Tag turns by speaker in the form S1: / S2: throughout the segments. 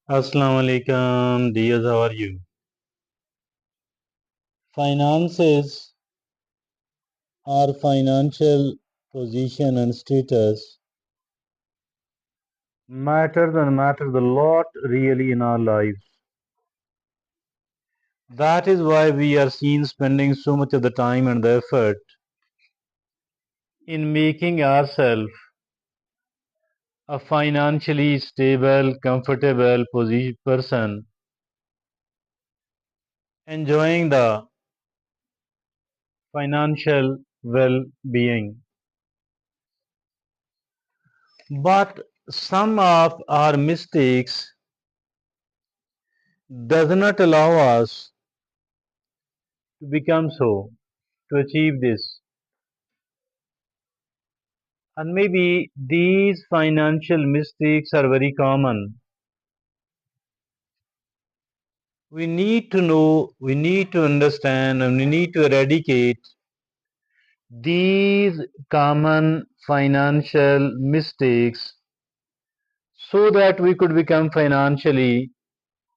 S1: Assalamu alaikum, dears, how are you? Finances, our financial position and status matters a lot really in our lives. That is why we are seen spending so much of the time and the effort in making ourselves a financially stable, comfortable person, enjoying the financial well-being. But some of our mistakes does not allow us to become so, to achieve this. And maybe these financial mistakes are very common. We need to know, we need to understand, and we need to eradicate these common financial mistakes so that we could become financially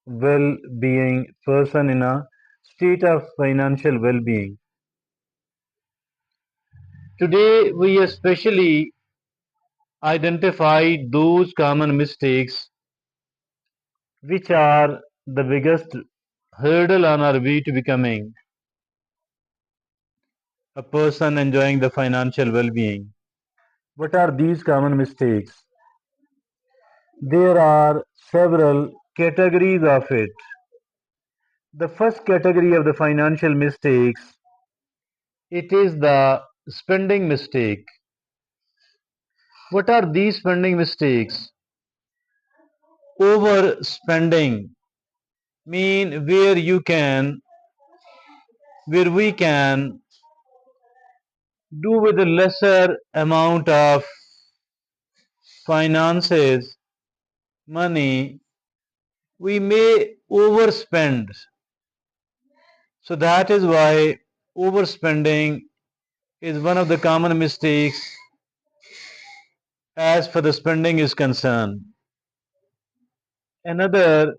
S1: well-being person in a state of financial well-being. Today we especially identify those common mistakes which are the biggest hurdle on our way to becoming a person enjoying the financial well-being. What are these common mistakes? There are several categories of it. The first category of the financial mistakes, it is the spending mistake. What are these spending mistakes? Overspending mean where we can do with a lesser amount of finances, money, we may overspend. So that is why overspending is one of the common mistakes as for the spending is concerned. Another,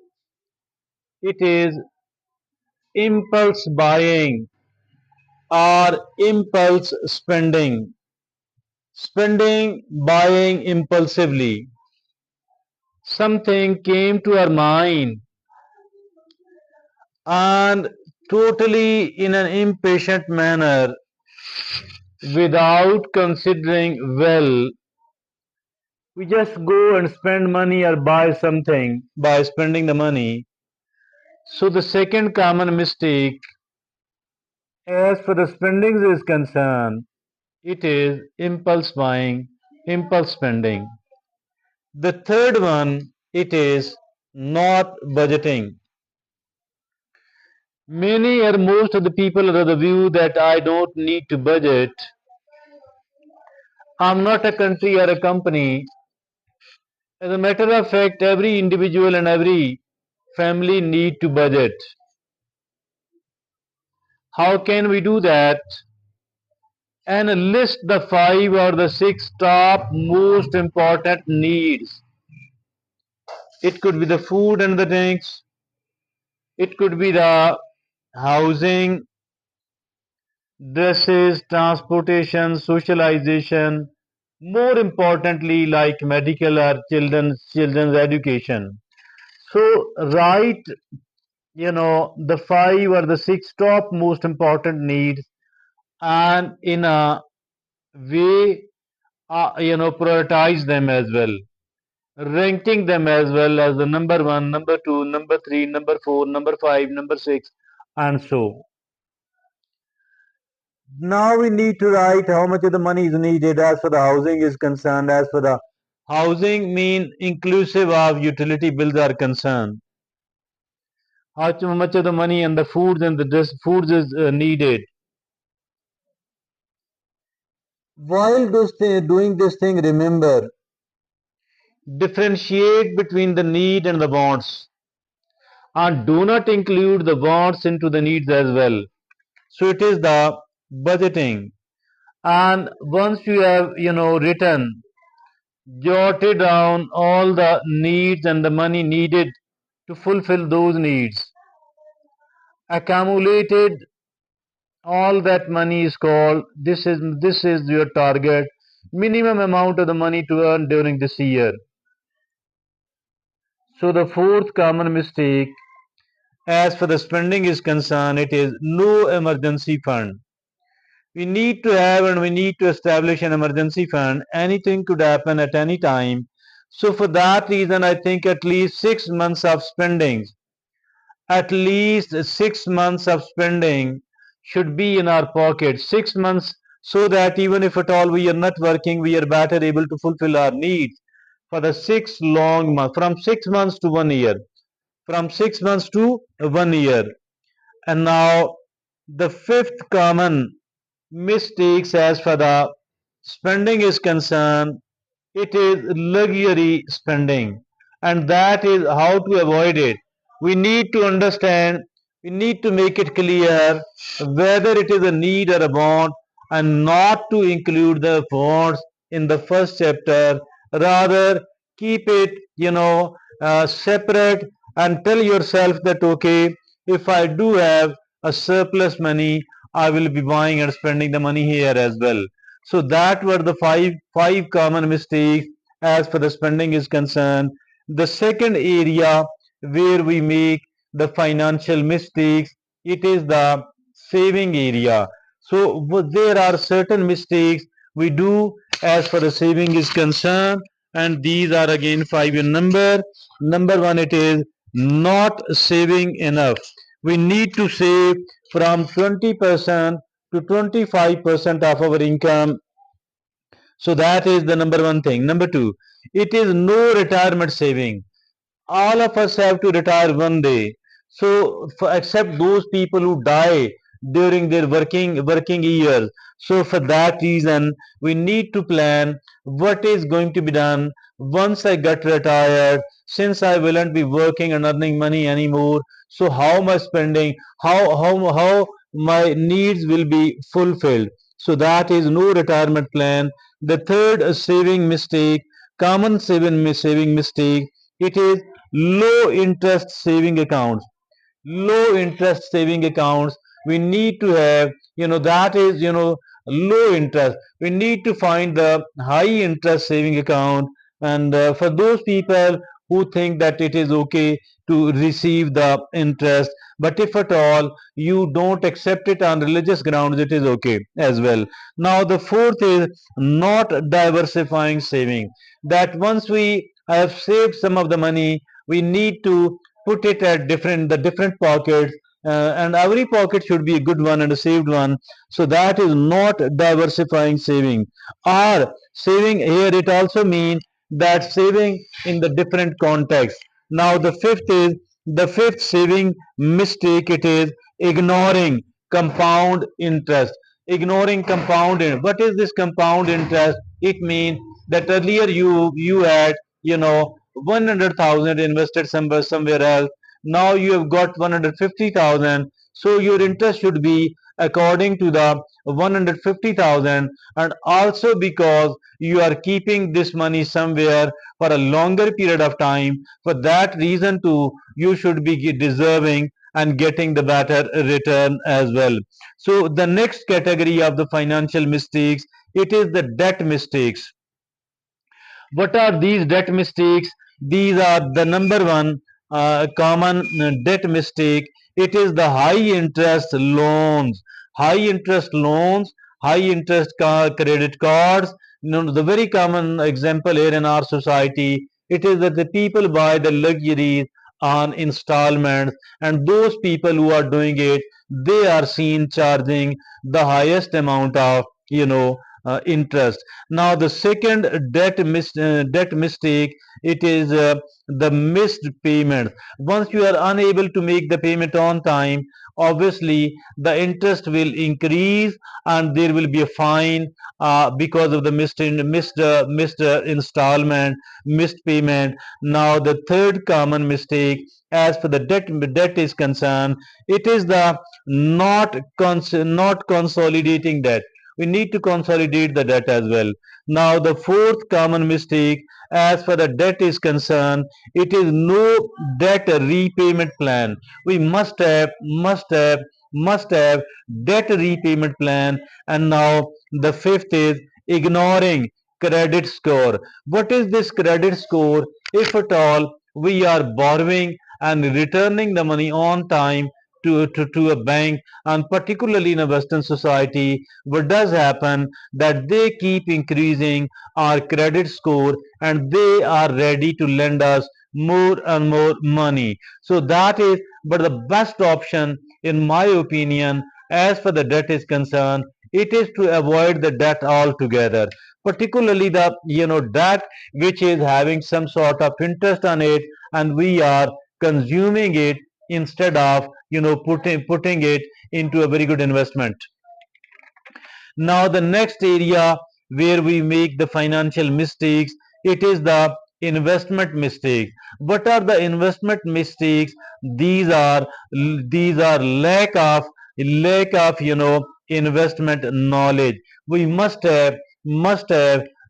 S1: it is impulse buying or impulse spending. Spending, buying impulsively. Something came to our mind and totally in an impatient manner without considering well, we just go and spend money or buy something by spending the money. So the second common mistake as for the spendings is concerned, it is impulse buying, impulse spending. The third one, it is not budgeting. Many or most of the people are of the view that I don't need to budget. I'm not a country or a company. As a matter of fact, every individual and every family need to budget. How can we do that? And list the five or the six top most important needs. It could be the food and the drinks. It could be the housing, dresses, transportation, socialization. More importantly, like medical or children's education. So write the five or the six top most important needs and in a way prioritize them as well, ranking them as well as the number one, number two, number three, number four, number five, number six, and so now we need to write how much of the money is needed as for the housing is concerned. As for the housing mean inclusive of utility bills are concerned, how much of the money and the foods and the foods is needed. While doing this thing, remember, differentiate between the need and the wants, and do not include the wants into the needs as well. So it is the budgeting. And once you have, written, jotted down all the needs and the money needed to fulfill those needs. Accumulated all that money is called, this is your target, minimum amount of the money to earn during this year. So the fourth common mistake as for the spending is concerned, it is no emergency fund. We need to have and we need to establish an emergency fund. Anything could happen at any time. So for that reason, I think at least 6 months of spending, at least 6 months of spending should be in our pocket. 6 months, so that even if at all we are not working, we are better able to fulfill our needs for the 6 long months, from 6 months to 1 year, from 6 months to 1 year. And now the fifth common mistakes as far the spending is concerned, it is luxury spending, and that is how to avoid it. We need to understand, we need to make it clear whether it is a need or a want, and not to include the wants in the first chapter. Rather, keep it, separate, and tell yourself that okay, if I do have a surplus money, I will be buying and spending the money here as well. So that were the five common mistakes as far the spending is concerned. The second area where we make the financial mistakes, it is the saving area. So there are certain mistakes we do as far as saving is concerned, and these are again five in number. Number one, it is not saving enough. We need to save from 20% to 25% of our income. So that is the number one thing. Number two, it is no retirement saving. All of us have to retire one day. So except those people who die during their working years. So for that reason, we need to plan what is going to be done once I get retired, since I will not be working and earning money anymore. So how my spending, how my needs will be fulfilled. So that is no retirement plan. The third saving mistake, common saving mistake, it is low interest saving accounts. Low interest saving accounts we need to have, that is, low interest. We need to find the high interest saving account. And for those people who think that it is okay to receive the interest, but if at all you don't accept it on religious grounds, it is okay as well. Now the fourth is not diversifying saving. That once we have saved some of the money, we need to put it at different pockets, and every pocket should be a good one and a saved one. So that is not diversifying saving. Or saving here, it also means that saving in the different context. Now the fifth saving mistake, it is ignoring compound interest. Ignoring compound interest. What is this compound interest? It means that earlier you had, 100,000 invested somewhere else. Now you have got 150,000. So your interest should be according to the 150,000, and also because you are keeping this money somewhere for a longer period of time. For that reason too, you should be deserving and getting the better return as well. So the next category of the financial mistakes, it is the debt mistakes. What are these debt mistakes? These are the number one common debt mistake. It is the high interest loans. High interest loans, high interest credit cards. The very common example here in our society, it is that the people buy the luxuries on installments, and those people who are doing it, they are seen charging the highest amount of, interest. Now the second debt mistake, it is the missed payment. Once you are unable to make the payment on time, obviously the interest will increase, and there will be a fine because of the missed installment, missed payment. Now the third common mistake as for the debt is concerned, it is the not consolidating debt. we need to consolidate the debt as well. Now the fourth common mistake as far the debt is concerned, it is no debt repayment plan. We must have debt repayment plan. And now the fifth is ignoring credit score. What is this credit score? If at all we are borrowing and returning the money on time to a bank, and particularly in a Western society, what does happen that they keep increasing our credit score and they are ready to lend us more and more money. So that is, but the best option in my opinion as far the debt is concerned, it is to avoid the debt altogether, particularly the debt which is having some sort of interest on it, and we are consuming it instead of putting it into a very good investment. Now the next area where we make the financial mistakes, it is the investment mistake. What are the investment mistakes? These are lack of investment knowledge. We must have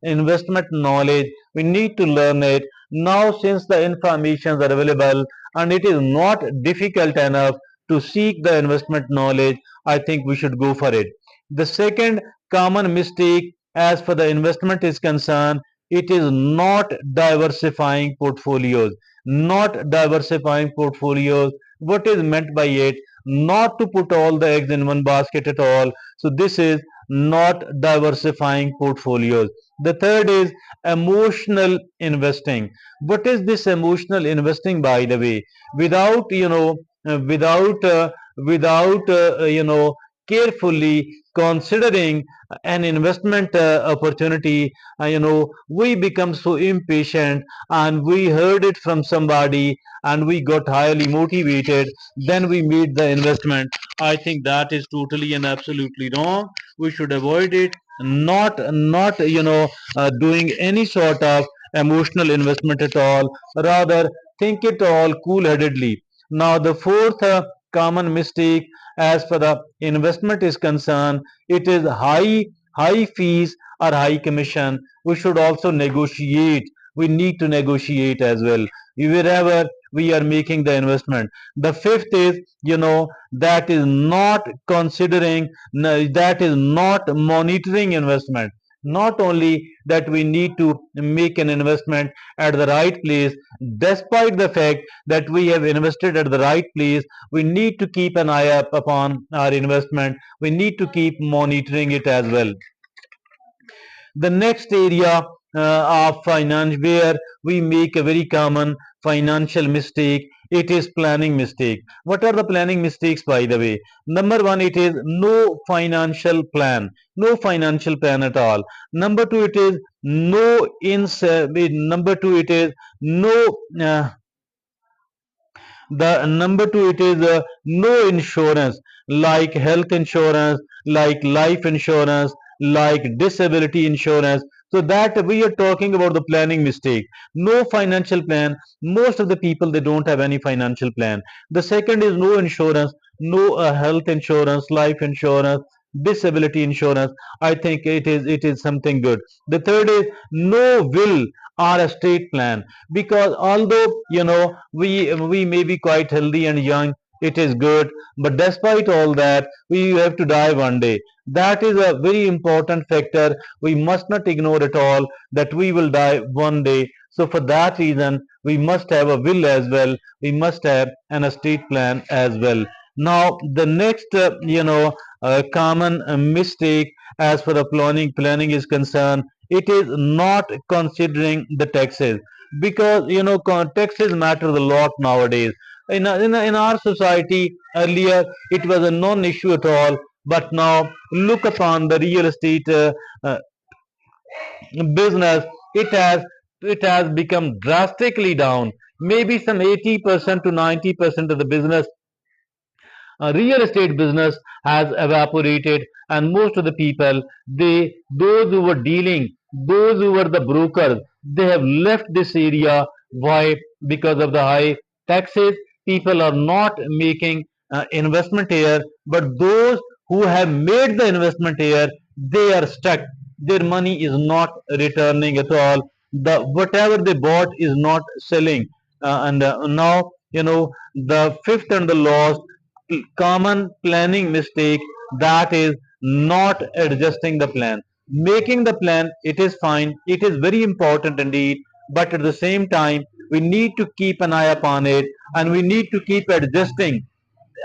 S1: investment knowledge. We need to learn it. Now since the informations are available and it is not difficult enough to seek the investment knowledge, I think we should go for it. The second common mistake as for the investment is concerned, it is not diversifying portfolios. Not diversifying portfolios. What is meant by it? Not to put all the eggs in one basket at all. So this is not diversifying portfolios. The third is emotional investing. What is this emotional investing, by the way? Without without carefully considering an investment opportunity, we become so impatient and we heard it from somebody and we got highly motivated, then we made the investment. I think that is totally and absolutely wrong. We should avoid it. Not doing any sort of emotional investment at all, rather think it all cool headedly. Now the fourth common mistake as far the investment is concerned, it is high fees or high commission. We should also negotiate. We need to negotiate as well wherever we are making the investment. The fifth is, that is not considering, that is not monitoring investment. Not only that we need to make an investment at the right place, despite the fact that we have invested at the right place, we need to keep an eye up upon our investment. We need to keep monitoring it as well. The next area of finance where we make a very common financial mistake, it is planning mistake. What are the planning mistakes, by the way? Number one, it is no financial plan. No financial plan at all. Number two, it is no ins number two, it is no the number two, it is no insurance, like health insurance, like life insurance, like disability insurance. So that we are talking about the planning mistake. No financial plan. Most of the people, they don't have any financial plan. The second is no insurance, no health insurance, life insurance, disability insurance. I think it is something good. The third is no will or estate plan, because although we may be quite healthy and young, it is good, but despite all that, we have to die one day. That is a very important factor. We must not ignore at all that we will die one day. So for that reason, we must have a will as well. We must have an estate plan as well. Now the next common mistake as far as planning is concerned, it is not considering the taxes, because taxes matter a lot nowadays. In our society, earlier it was a non-issue at all, but now look upon the real estate business. It has become drastically down. Maybe some 80% to 90% of the business, real estate business, has evaporated, and most of the people, those who were dealing, those who were the brokers, they have left this area. Why? Because of the high taxes. People are not making investment here, but those who have made the investment here, they are stuck. Their money is not returning at all. The whatever they bought is not selling. And now, the fifth and the last common planning mistake, that is not adjusting the plan. Making the plan, it is fine, it is very important indeed, but at the same time we need to keep an eye upon it, and we need to keep adjusting,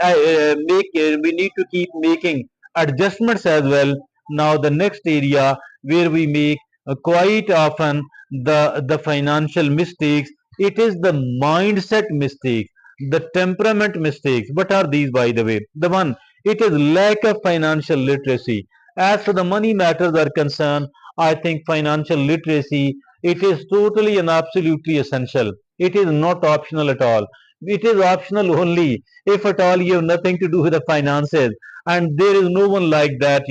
S1: we need to keep making adjustments as well. Now the next area where we make quite often the financial mistakes, it is the mindset mistakes, the temperament mistakes. What are these, by the way? The one, it is lack of financial literacy. As for the money matters are concerned, I think financial literacy, it is totally and absolutely essential. It is not optional at all. It is optional only if at all you have nothing to do with the finances, and there is no one like that.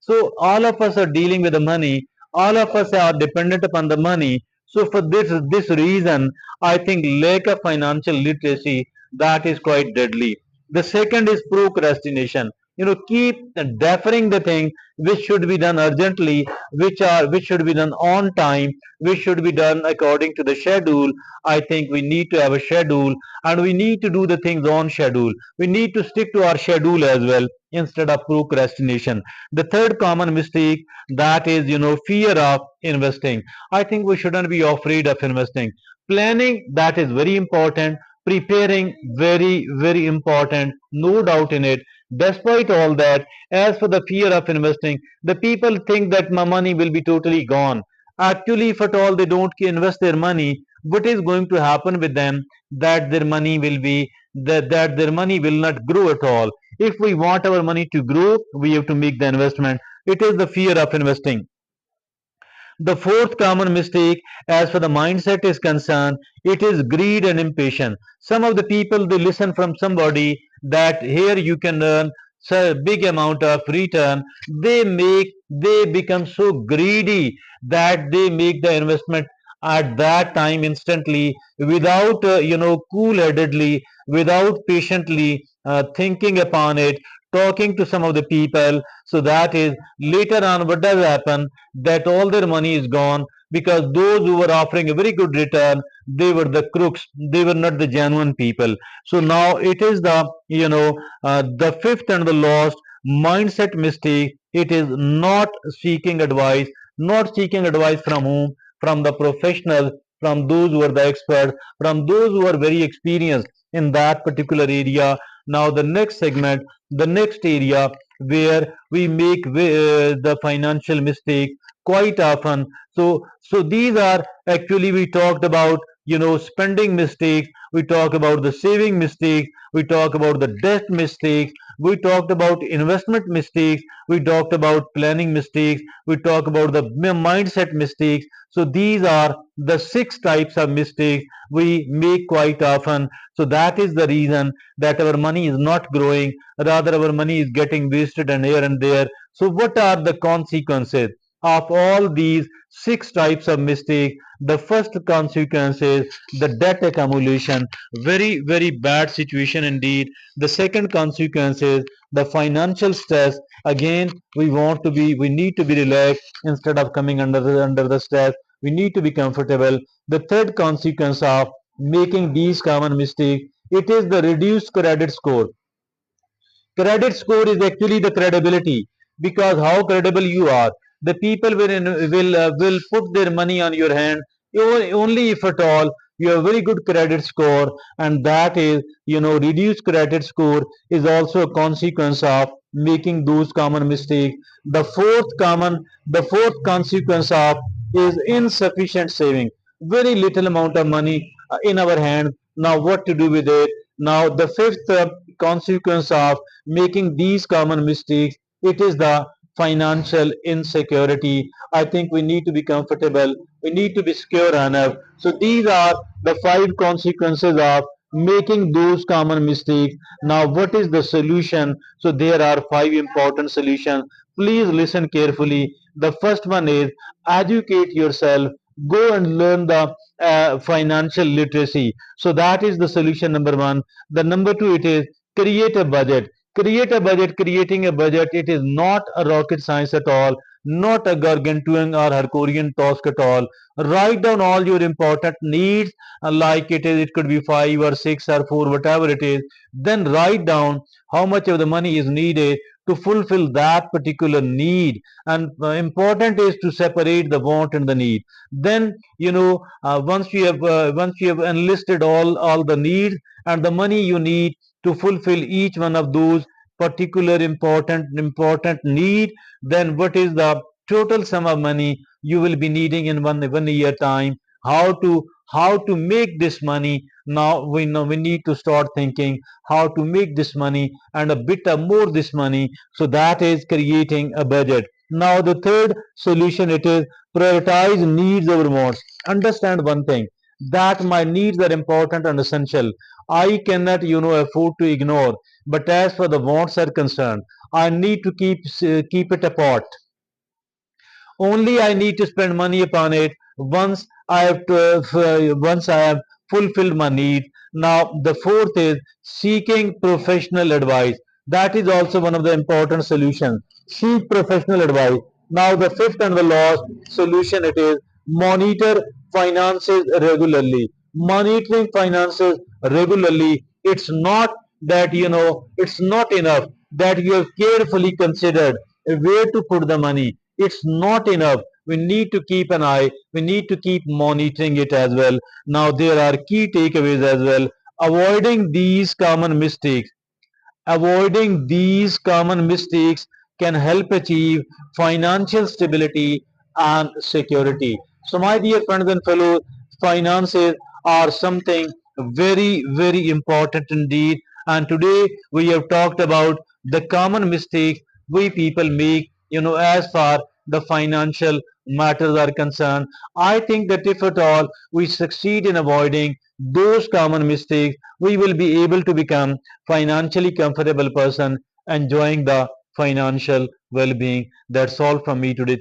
S1: So all of us are dealing with the money, all of us are dependent upon the money. So for this reason, I think lack of financial literacy, that is quite deadly. The second is procrastination. Keep deferring the thing which should be done urgently, which should be done on time, which should be done according to the schedule. I think we need to have a schedule, and we need to do the things on schedule. We need to stick to our schedule as well instead of procrastination. The third common mistake, that is fear of investing. I think we shouldn't be afraid of investing. Planning, that is very important. Preparing, very very important, no doubt in it. Despite all that, as for the fear of investing, the people think that my money will be totally gone. Actually, if at all they don't invest their money, what is going to happen with them? That their money will be, that their money will not grow at all. If we want our money to grow, we have to make the investment. It is the fear of investing. The fourth common mistake, as for the mindset is concerned, it is greed and impatience. Some of the people, they listen from somebody that here you can earn so big amount of return. They become so greedy that they make the investment at that time instantly, without cool-headedly, without patiently thinking upon it, talking to some of the people. So that is, later on what does happen, that all their money is gone, because those who were offering a very good return, they were the crooks, they were not the genuine people. So now it is the fifth and the last mindset mistake, it is not seeking advice. Not seeking advice from whom? From the professionals, from those who are the experts, from those who are very experienced in that particular area. Now the next segment, the next area where we make the financial mistake quite often. So these are, actually, we talked about spending mistakes, we talk about the saving mistakes, we talk about the debt mistakes, we talked about investment mistakes, we talked about planning mistakes, we talk about the mindset mistakes. So these are the six types of mistakes we make quite often. So that is the reason that our money is not growing, rather our money is getting wasted and here and there. So what are the consequences of all these six types of mistakes? The first consequence is the debt accumulation, very very bad situation indeed. The second consequence is the financial stress. Again, we need to be relaxed instead of coming under the stress. We need to be comfortable. The third consequence of making these common mistakes, it is the reduced credit score. Credit score is actually the credibility, because how credible you are. The people will put their money on your hand only if at all you have very good credit score, and that is, reduced credit score is also a consequence of making those common mistakes. The fourth consequence of is insufficient saving. Very little amount of money in our hand. Now what to do with it? Now the fifth consequence of making these common mistakes, it is the financial insecurity. I think we need to be comfortable, we need to be secure enough. So these are the five consequences of making those common mistakes. Now what is the solution? So there are five important solutions. Please listen carefully. The first one is educate yourself. Go and learn the financial literacy. So that is the solution number one. The number two, it is create a budget. Create a budget. Creating a budget, it is not a rocket science at all, not a gargantuan or Herculean task at all. Write down all your important needs, like it is. It could be five or six or four, whatever it is. Then write down how much of the money is needed to fulfill that particular need. And important is to separate the want and the need. Then once you have enlisted all the needs and the money you need to fulfill each one of those particular important need, then what is the total sum of money you will be needing in one year time? How to make this money? Now we know we need to start thinking how to make this money and a bit of more this money. So that is creating a budget. Now the third solution, it is prioritize needs over wants. Understand one thing, that my needs are important and essential. I cannot afford to ignore. But as for the wants are concerned, I need to keep it apart. Only I need to spend money upon it once I have fulfilled my need. Now the fourth is seeking professional advice. That is also one of the important solutions. Seek professional advice. Now the fifth and the last solution, it is monitor finances regularly. Monitoring finances regularly. It's not that it's not enough that you have carefully considered where to put the money. It's not enough. We need to keep an eye. We need to keep monitoring it as well. Now there are key takeaways as well. Avoiding these common mistakes. Avoiding these common mistakes can help achieve financial stability and security. So, my dear friends and fellows, finances are something very, very important indeed. And today we have talked about the common mistakes we people make, as far the financial matters are concerned. I think that if at all we succeed in avoiding those common mistakes, we will be able to become financially comfortable person enjoying the financial well-being. That's all from me today.